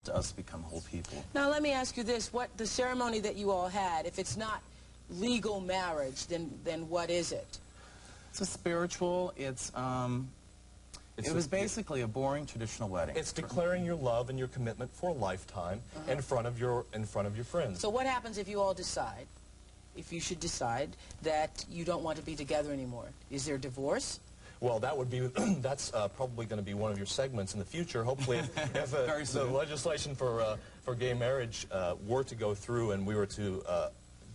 us become whole people. Now let me ask you this, what the ceremony that you all had, if it's not legal marriage, then what is it? It's a spiritual, it was basically a boring traditional wedding. It's declaring your love and your commitment for a lifetime in front of your friends. So what happens if you all decide, if you should decide, that you don't want to be together anymore? Is there divorce? Well, that would be, that's probably going to be one of your segments in the future. Hopefully, if the legislation for gay marriage were to go through and we were to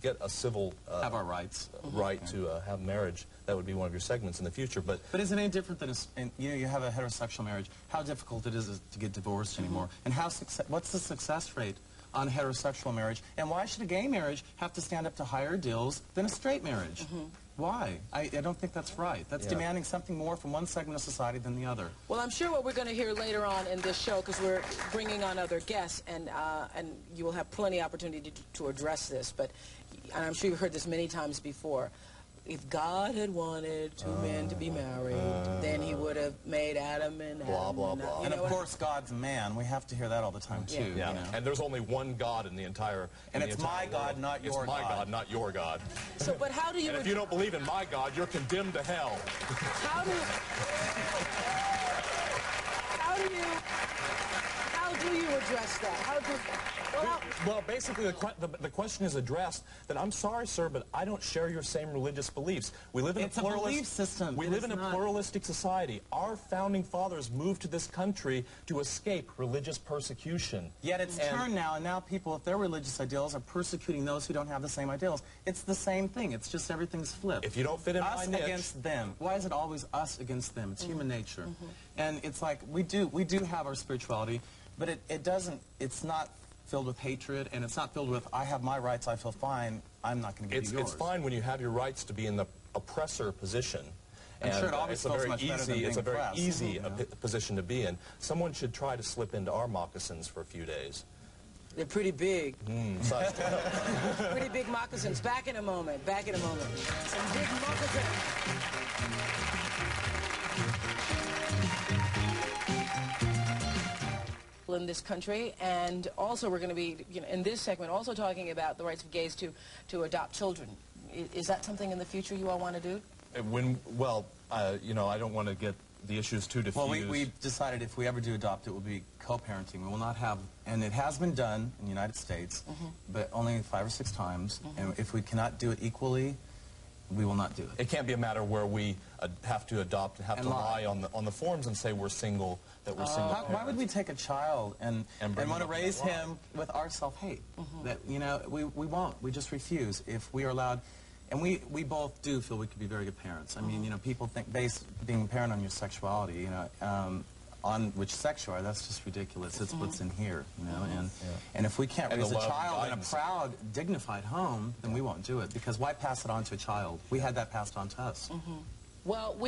get a civil have our rights right to have marriage, that would be one of your segments in the future. But isn't it any different than you have a heterosexual marriage? How difficult it is to get divorced anymore, and what's the success rate on heterosexual marriage? And why should a gay marriage have to stand up to higher deals than a straight marriage? Why? I don't think that's right. That's demanding something more from one segment of society than the other. Well, I'm sure what we're going to hear later on in this show, because we're bringing on other guests, and you will have plenty of opportunity to address this, but and I'm sure you've heard this many times before. If God had wanted two men to be married, then he would have made Adam and Adam. Blah, blah, blah. And of course, God's a man. We have to hear that all the time, too. Yeah. You know? And there's only one God in the entire And it's my God, not your God. It's my God, not your God. So, but how do you... And if you don't believe in my God, you're condemned to hell. How do you address that? Well, basically, the question is addressed that I'm sorry, sir, but I don't share your same religious beliefs. We live in a belief system. We live in a pluralistic society. Our founding fathers moved to this country to escape religious persecution. Yet it's turned now, and now people with their religious ideals are persecuting those who don't have the same ideals. It's the same thing. It's just everything's flipped. If you don't fit in my niche, us against them. Why is it always us against them? It's human nature. And it's like we do have our spirituality, but it's not filled with hatred, and it's not filled with, I have my rights, I feel fine, I'm not going to give you yours. It's fine when you have your rights to be in the oppressor position. I'm sure it always feels much better than being It's a very oppressed. easy position to be in. Someone should try to slip into our moccasins for a few days. They're pretty big. Pretty big moccasins. Back in a moment. Back in a moment. Some big moccasins. In this country, and also we're going to be, in this segment, also talking about the rights of gays to adopt children. Is that something in the future you all want to do? I don't want to get the issues too diffused. Well, we decided if we ever do adopt, it will be co-parenting. We will not have, and it has been done in the United States, but only 5 or 6 times. And if we cannot do it equally, we will not do it. It can't be a matter where we have to adopt and have to lie on the forms and say we're single, that we're single. Why would we take a child and want to raise him with our self-hate? That, we won't. We just refuse. If we are allowed, and we both do feel we could be very good parents. I mean, people think being a parent on your sexuality, on which sex you are, that's just ridiculous. It's what's in here, and if we can't raise a child in a proud, dignified home, then we won't do it, because why pass it on to a child? We had that passed on to us. Well,